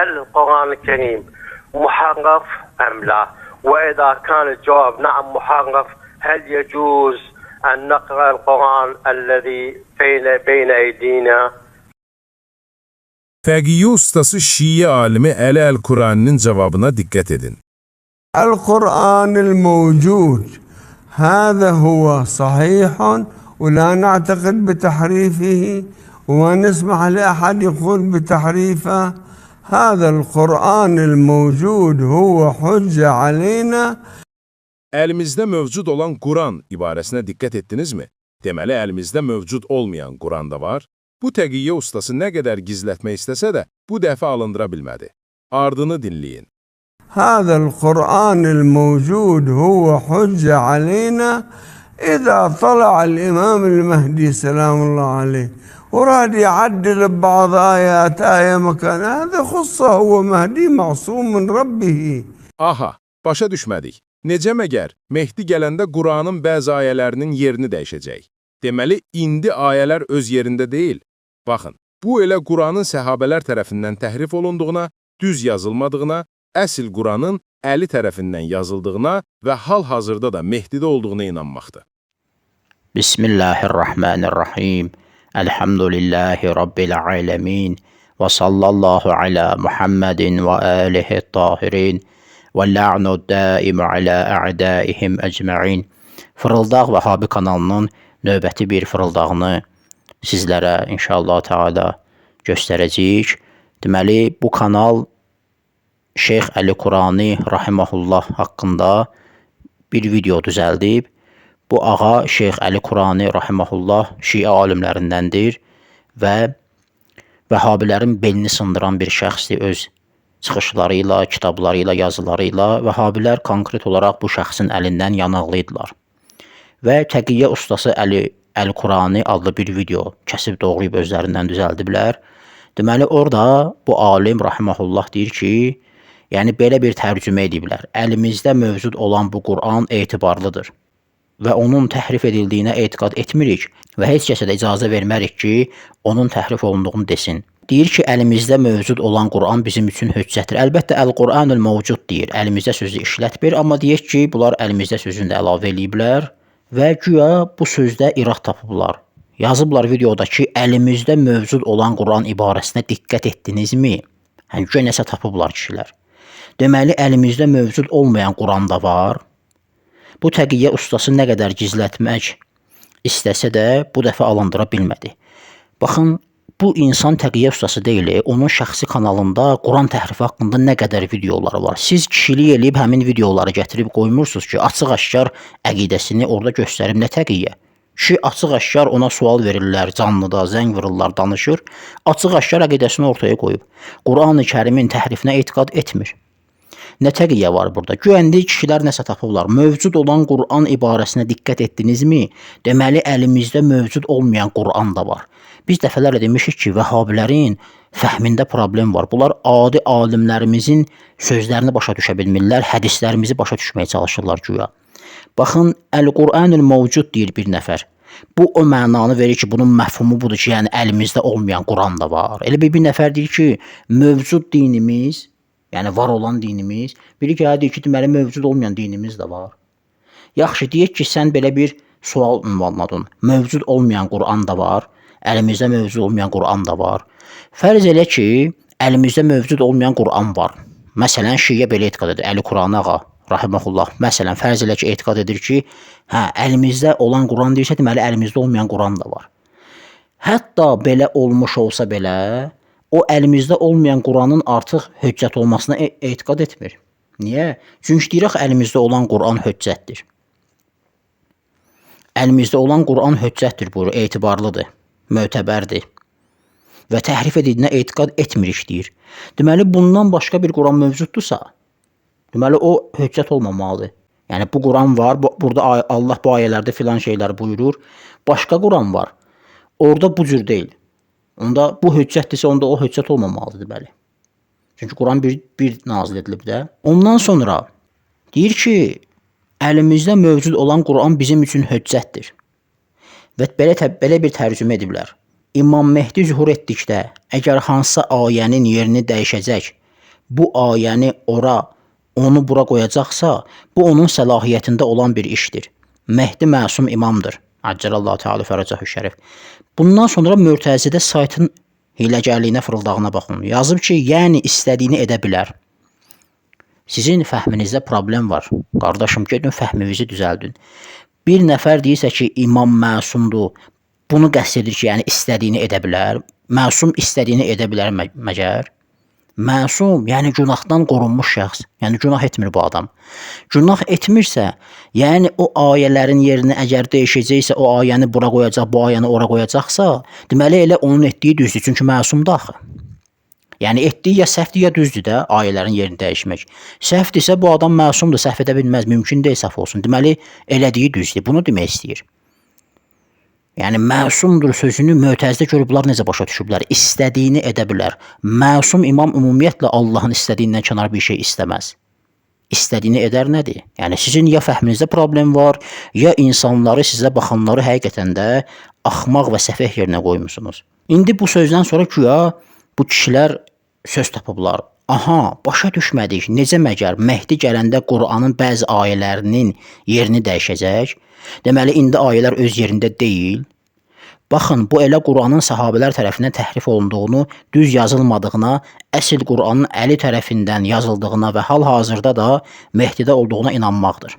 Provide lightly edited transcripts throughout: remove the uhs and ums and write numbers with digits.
القرآن الكريم محرف أم لا؟ وإذا كان الجواب نعم محرف، هل يجوز أن نقرأ القرآن الذي بين أيدينا؟ Fəqiyyə ustası Şii alimi Əli Əl-Quraninin cavabına diqqət edin. القرآن الموجود هذا هو صحيح ولا نعتقد بتحريفه وما نسمح لأحد يقول بتحريفه. هذا القرآن الموجود هو حجة علينا. Əlimizdə mövcud olan Quran ibarəsinə diqqət etdinizmi? Deməli, əlimizdə mövcud olmayan Quran da var. Bu təqiyyə ustası nə qədər gizlətmək istəsə də, bu dəfə alındıra bilmədi. Ardını dinləyin. هذا القرآن الموجود هو حجة علينا إذا طلع الإمام المهدي سلام الله عليه وراد يعدل ببعض آية مكان هذا خصه هو مهدي معصوم من ربه. Aha, başa düşmədik. Necə məgər Mehdi gələndə Quranın bəzi ayələrinin yerini dəyişəcək? Deməli, indi ayələr öz yerində deyil. Baxın, bu elə Quranın səhabələr tərəfindən təhrif olunduğuna, düz yazılmadığına, əsl Quranın Əli tərəfindən yazıldığına və hal-hazırda da Mehdidə olduğuna inanmaqdır. Bismillahirrahmanirrahim. Elhamdülillahi Rabbil alemin. Və sallallahu ala Muhammedin və alihi tahirin. Və la'nu daimu ala a'daihim ecma'in. Fırıldaq Vəhabi kanalının növbəti bir fırıldağını sizlərə inşallah Teala göstərəcəyik. Deməli, bu kanal Şeyx Əli Qurani rahimehullah haqqında bir video düzəldib. Bu ağa Şeyx Əli Qurani rahimehullah Şii alimlərindəndir və Vəhabilərin belini sındıran bir şəxsdir öz çıxışlarıyla, kitablarıyla, yazılarıyla. Vəhabilər konkret olaraq bu şəxsin əlindən yanaqlıydılar. Və təqiyyə ustası Əli Qurani adlı bir video kəsib doğrayıb özlərindən düzəldiblər. Deməli, orada bu alim rahimehullah deyir ki, yəni belə bir tərcümə ediblər. Əlimizdə mövcud olan bu Quran etibarlıdır və onun təhrif edildiyinə etiqad etmirik və heç kəsə də icazə vermərik ki, onun təhrif olunduğunu desin. Deyir ki, əlimizdə mövcud olan Quran bizim üçün hüccətdir. Əlbəttə, Əl-Quranul mövcud deyir, əlimizdə sözü işlətmir, amma deyək ki, bunlar əlimizdə sözünü də əlavə eləyiblər və güya bu sözdə irad tapıblar. Yazıblar videoda ki, əlimizdə mövcud olan Quran ibarəsinə diqqət etdinizmi? Yəni, güya nəsə tapıblar kişilər. Deməli, əlimizdə mövcud olmayan Quran da var. Bu təqiyyə ustası nə qədər gizlətmək istəsə də bu dəfə alındıra bilmədi. Baxın, bu insan təqiyyə ustası deyil, onun şəxsi kanalında Quran təhrifi haqqında nə qədər videoları var. Siz kişilik eləyib həmin videoları gətirib qoymursunuz ki, açıq-aşkar əqidəsini orada göstərib nə təqiyyə? Ki, açıq-aşkar ona sual verirlər, canlıda, zəng vururlar, danışır. Açıq-aşkar əqidəsini ortaya qoyub. Quran-ı Kərimin təhrifinə etiqad etmir. Nə təqiyyə var burada? Güvəndi kişilər nəsə tapıblar. Mövcud olan Quran ibarəsinə diqqət etdinizmi? Deməli, əlimizdə mövcud olmayan Quran da var. Biz dəfələrlə demişik ki, Vəhabilərin fəhmində problem var. Bunlar adi alimlərimizin sözlərini başa düşə bilmirlər, hədislərimizi başa düşməyə çalışırlar güya. Baxın, Əl-Quranul mövcud deyir bir nəfər. Bu o mənanı verir ki, bunun məfhumu budur ki, yəni əlimizdə olmayan Quran da var. Elə bir nəfər deyir ki, mövcud dinimiz, yəni var olan dinimiz, biri ki, deyir ki, deməli mövcud olmayan dinimiz də var. Yaxşı, deyək ki, sən belə bir sual ünvanladın. Mövcud olmayan Quran da var, əlimizdə mövcud olmayan Quran da var. Fərz elə ki, əlimizdə mövcud olmayan Quran var. Məsələn, Şiyə belə etiqad edir, Əli Qurani ağa, rahimehullah. Məsələn, fərz elə ki, etiqad edir ki, əlimizdə olan Quran deyirsə, deməli, əlimizdə olmayan Quran da var. Hətta belə olmuş olsa belə, o əlimizdə olmayan Quranın artıq hüccət olmasına etiqad etmir. Niyə? Çünki deyirək, əlimizdə olan Quran hüccətdir. Əlimizdə olan Quran hüccətdir, buyurur, etibarlıdır, mötəbərdir və təhrif edildiyinə etiqad etmirik, deyir. Deməli, bundan başqa bir Quran mövcuddursa, deməli, o hüccət olmamalıdır. Yəni, bu Quran var, burada Allah bu ayələrdə filan şeylər buyurur. Başqa Quran var, orada bu cür deyil. Onda bu hüccətdirsə, onda o hüccət olmamalıdır, bəli. Çünki Quran bir nazil edilib də. Ondan sonra deyir ki, əlimizdə mövcud olan Quran bizim üçün hüccətdir. Və belə bir tərcümə ediblər. İmam Mehdi zühur etdikdə, əgər hansısa ayənin yerini dəyişəcək bu ayəni ora, onu bura qoyacaqsa, bu onun səlahiyyətində olan bir işdir. Mehdi məsum imamdır. Əcəlallahu Teala fərəcəhü şərif. Bundan sonra Mürtəzidə saytın hiləgərliyinə, fırıldağına baxın. Yazıb ki, yəni istədiyini edə bilər. Sizin fəhminizdə problem var. Qardaşım, gedin fəhminizi düzəldin. Bir nəfər deyirsə ki, imam məsumdur. Bunu qəsd edir ki, yəni istədiyini edə bilər. Məsum istədiyini edə bilər məgər? Məsum, yəni günahdan qorunmuş şəxs. Yəni günah etmir bu adam. Günah etmirsə, yəni o ayələrin yerini əgər dəyişəcəksə, o ayəni bura qoyacaq, bu ayəni ora qoyacaqsa, deməli elə onun etdiyi düzdür. Çünki məsumdur axı. Yəni etdiyi ya səhvdir ya düzdür də ayələrin yerini dəyişmək. Səhvdirsə bu adam məsumdur, səhv edə bilməz, mümkün deyil səhv olsun. Deməli elədiyi düzdür. Bunu demək istəyir. Yəni məsumdur sözünü Mötəzidə görüb bunlar necə başa düşüblər? İstədiyini edə bilər. Məsum imam ümumiyyətlə Allahın istədiyindən kənar bir şey istəməz. İstədiyini edər nədir? Yəni sizin ya fəhminizdə problem var, ya insanları, sizə baxanları həqiqətən də axmaq və səfeh yerinə qoymusunuz. İndi bu sözdən sonra güya bu kişilər söz tapıblar. Aha, başa düşmədik. Necə məgər Mehdi gələndə Qur'anın bəzi ayələrinin yerini dəyişəcək? Deməli, indi ayələr öz yerində deyil. Baxın, bu elə Qur'anın sahabələr tərəfindən təhrif olunduğunu, düz yazılmadığına, əsl Qur'anın Əli tərəfindən yazıldığına və hal-hazırda da Mehdidə olduğuna inanmaqdır.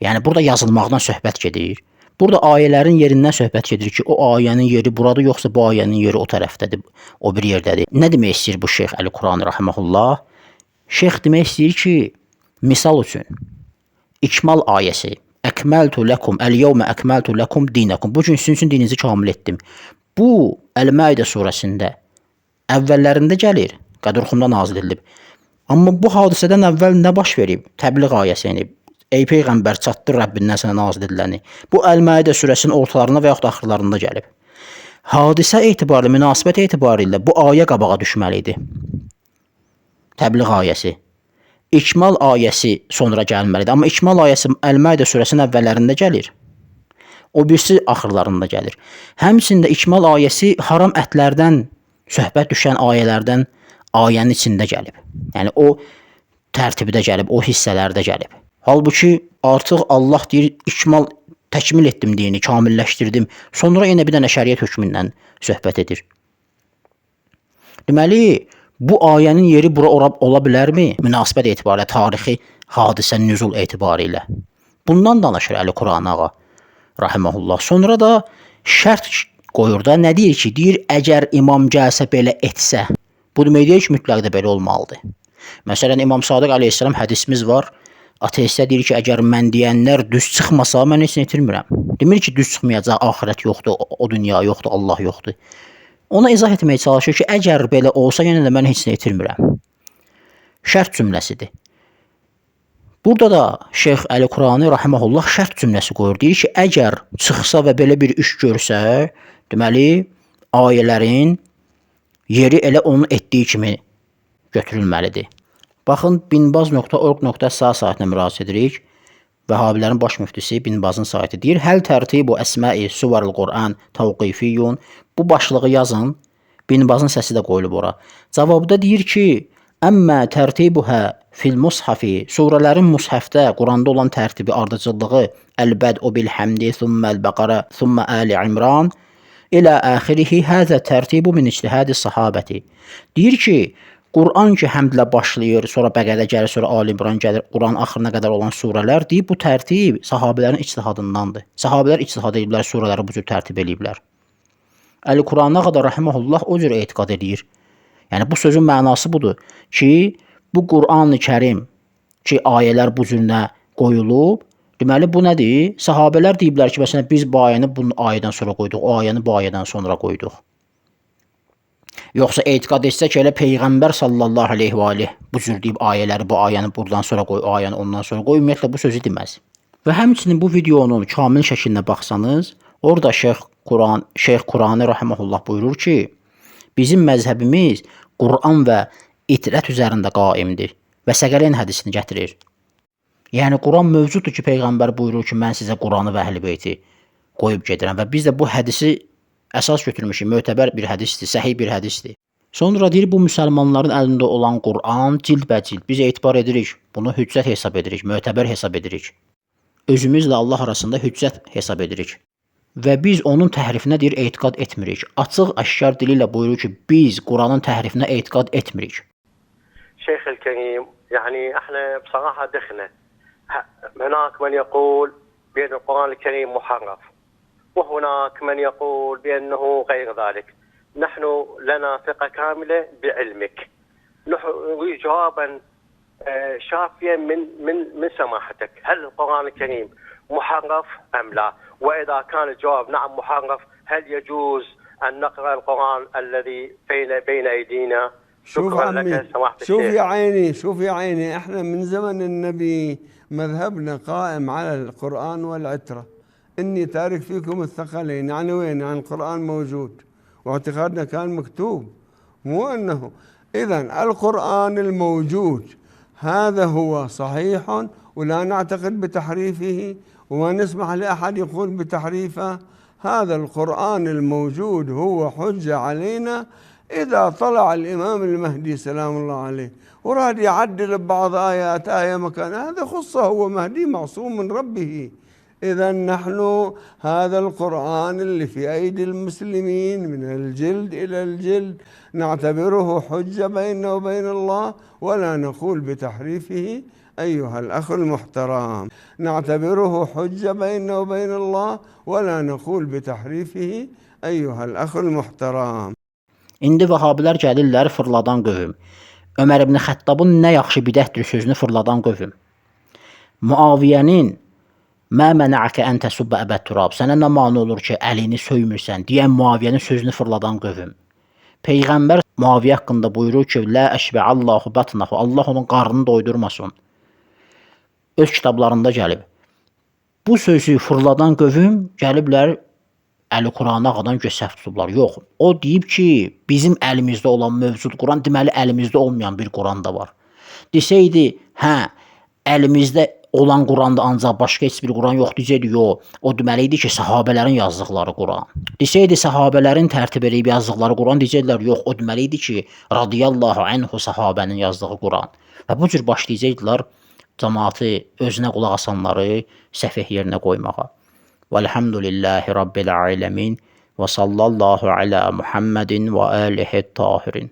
Yəni, burada yazılmaqdan söhbət gedir. Burada ayələrin yerindən söhbət gedir ki, o ayənin yeri buradır, yoxsa bu ayənin yeri o tərəfdədir, o bir yerdədir. Nə demək istəyir bu Şeyx Əli Qurani rahimehullah? Şeyx demək istəyir ki, misal üçün, İkmal ayəsi, Əkməltu ləkum, əl-yevmə əkməltu ləkum dinəkum. Bu gün sizin üçün dininizi kamil etdim. Bu, Əl-Məidə surəsində əvvəllərində gəlir, Qədrxumda nazil edilib. Amma bu hadisədən əvvəl nə baş verib? Təbliğ ayəsi, yəni, ey Peyğəmbər çatdır Rəbbindən sənə nazil ediləni. Bu Əl-Məidə surəsinin ortalarında və yaxud axırlarında gəlib. Hadisə etibarilə, münasibət etibarilə bu ayə qabağa düşməli idi. Təbliğ ayəsi. İkmal ayəsi sonra gəlməlidir. Amma İkmal ayəsi Əl-Məidə surəsinin əvvəllərində gəlir. O birisi axırlarında gəlir. Həmçində İkmal ayəsi haram ətlərdən söhbət düşən ayələrdən ayənin içində gəlib. Yəni o tərtibdə gəlib, o hissələrdə gəlib. Halbuki artıq Allah deyir, ikmal təkmil etdim dini, kamilləşdirdim. Sonra yenə bir dənə şəriət hökmündən söhbət edir. Deməli, bu ayənin yeri bura ola bilərmi? Münasibət etibarilə, tarixi hadisə nüzul etibarilə. Bundan danışır Əli Qurani ağa, rahiməhullah. Sonra da şərt qoyur da, nə deyir ki, deyir, əgər imam gəlsə belə etsə, bu demək deyir ki, mütləq də belə olmalıdır. Məsələn, İmam Sadiq əleyhissalam hədisimiz var. Ateistə deyir ki, əgər mən deyənlər düz çıxmasa, mən heç nə itirmirəm. Demir ki, düz çıxmayacaq, axirət yoxdur, o dünya yoxdur, Allah yoxdur. Ona izah etməyə çalışır ki, əgər belə olsa, yenə də mən heç nə itirmirəm. Şərt cümləsidir. Burada da Şeyx Əli Qurani rahimehullah şərt cümləsi qoyur. Deyir ki, əgər çıxsa və belə bir iş görsə, deməli, ayələrin yeri elə onun etdiyi kimi götürülməlidir. Baxın, binbaz.org.sa saytına müraciət edirik. Vəhabilərin baş müftisi Binbazın saytı deyir, həl tərtibu əsməi suvaril Qur'an təvqifiyyun. Bu başlığı yazın, Binbazın səsi də qoyulub ora. Cavabda deyir ki, əmmə tərtibuhə fil mushafi, surələrin mushafdə, Quranda olan tərtibi, ardıcıllığı, əl-bəd'u bil-həmdi, thumməl-bəqara, thumma əli İmran, ilə əxirihi, həzə tərtibu min ictihadi sahabəti. Deyir ki, Qur'an ki, həmdlə başlayır, sonra Bəqərə gəlir, sonra Ali İmran gəlir, Qur'an axırına qədər olan surələr, deyib, bu tərtib sahabələrin ictihadındandır. Sahabələr ictihad ediblər, surələri bu cür tərtib ediblər. Əli Qurani ağa da rahimehullah o cür etiqad edir. Yəni, bu sözün mənası budur ki, bu Qur'an-ı Kərim ki, ayələr bu cürünə qoyulub, deməli, bu nədir? Sahabələr deyiblər ki, məsələn, biz bu ayəni bu ayədən sonra qoyduq, o ayəni bu ayədən sonra qoyduq. Yoxsa etiqad etsək elə Peyğəmbər sallallahu aleyhi və aleyh bu cür deyib ayələri, bu ayəni buradan sonra qoy, o ayəni ondan sonra qoy, ümumiyyətlə bu sözü deməz. Və həmçinin bu videonun kamil şəklinə baxsanız, orada Şeyx Qurani rahimehullah buyurur ki, bizim məzhəbimiz Qur'an və itrət üzərində qaimdir və Səqələyn hədisini gətirir. Yəni Qur'an mövcuddur ki, Peyğəmbər buyurur ki, mən sizə Qur'anı və Əhl-i-Beyti qoyub gedirəm və biz də bu hədisi əsas götürmüşük, mötəbər bir hədisdir, səhih bir hədisdir. Sonra deyir, bu müsəlmanların əlində olan Quran cildbəcil. Biz etibar edirik, bunu hüccət hesab edirik, mötəbər hesab edirik. Özümüzlə Allah arasında hüccət hesab edirik. Və biz onun təhrifinə deyir, etiqad etmirik. Açıq, aşkar dili ilə buyurur ki, biz Quranın təhrifinə etiqad etmirik. شيخ الكريم يعني احنا بصراحة دخنا هناك من يقول بأن القرآن الكريم محرف وهناك من يقول بأنه غير ذلك. نحن لنا ثقة كاملة بعلمك. نريد جوابا شافيا من سماحتك، هل القرآن الكريم محرف أم لا؟ وإذا كان الجواب نعم محرف، هل يجوز أن نقرأ القرآن الذي بين أيدينا؟ شوف شكرا عمي، لك سماحة شوف الشيخ. يا عيني، شوف يا عيني، احنا من زمن النبي مذهبنا قائم على القرآن والعترة. إني تارك فيكم الثقلين، يعني وين؟ يعني القرآن موجود واعتقادنا كان مكتوب، مو أنه. إذن القرآن الموجود هذا هو صحيح ولا نعتقد بتحريفه وما نسمح لأحد يقول بتحريفه. هذا القرآن الموجود هو حجة علينا إذا طلع الإمام المهدي سلام الله عليه وراد يعدل ببعض آيات، آية مكان، هذا خصه، هو مهدي معصوم من ربه. إذا نحن هذا القرآن اللي في أيدي المسلمين من الجلد إلى الجلد نعتبره حجة بيننا وبين الله ولا نقول بتحريفه أيها الأخ المحترم، نعتبره حجة بيننا وبين الله ولا نقول بتحريفه أيها الأخ المحترم. İndi Vahabilər gəlirlər fırladan qövüm. Ömər ibn Xəttabın nə yaxşı bidətdir sözünü fırladan qövüm. Muaviyənin mə mənəəkə ən təsubbə əbəd turab, sənə nə mane olur ki, əlini söymürsən deyən Muaviyənin sözünü fırladan qövüm. Peyğəmbər Muaviyə haqqında buyurur ki, lə əşbə'allahu batnahu, Allah onun qarnını doydurmasın. Öz kitablarında gəlib. Bu sözü fırladan qövüm gəliblər Əli Qurana ağadan göstərib tutublar. Yox, o deyib ki, bizim əlimizdə olan mövcud Quran, deməli əlimizdə olmayan bir Quran da var. Desəydi, hə, əlimizdə olan Quranda ancaq başqa heç bir Quran yox, deyəcəkdi, yox, o deməli idi ki, sahabələrin yazdıqları Quran. Desəydi, sahabələrin tərtib edib yazdıqları Quran, deyəcəklər, yox, o deməli idi ki, radiyallahu anhu sahabənin yazdığı Quran. Və bu cür başlayacaqdılar cəmaatı, özünə qulaq asanları səfeh yerinə qoymağa. Velhamdülillahi Rabbil alemin ve sallallahu ala Muhammedin ve alihi tahirin.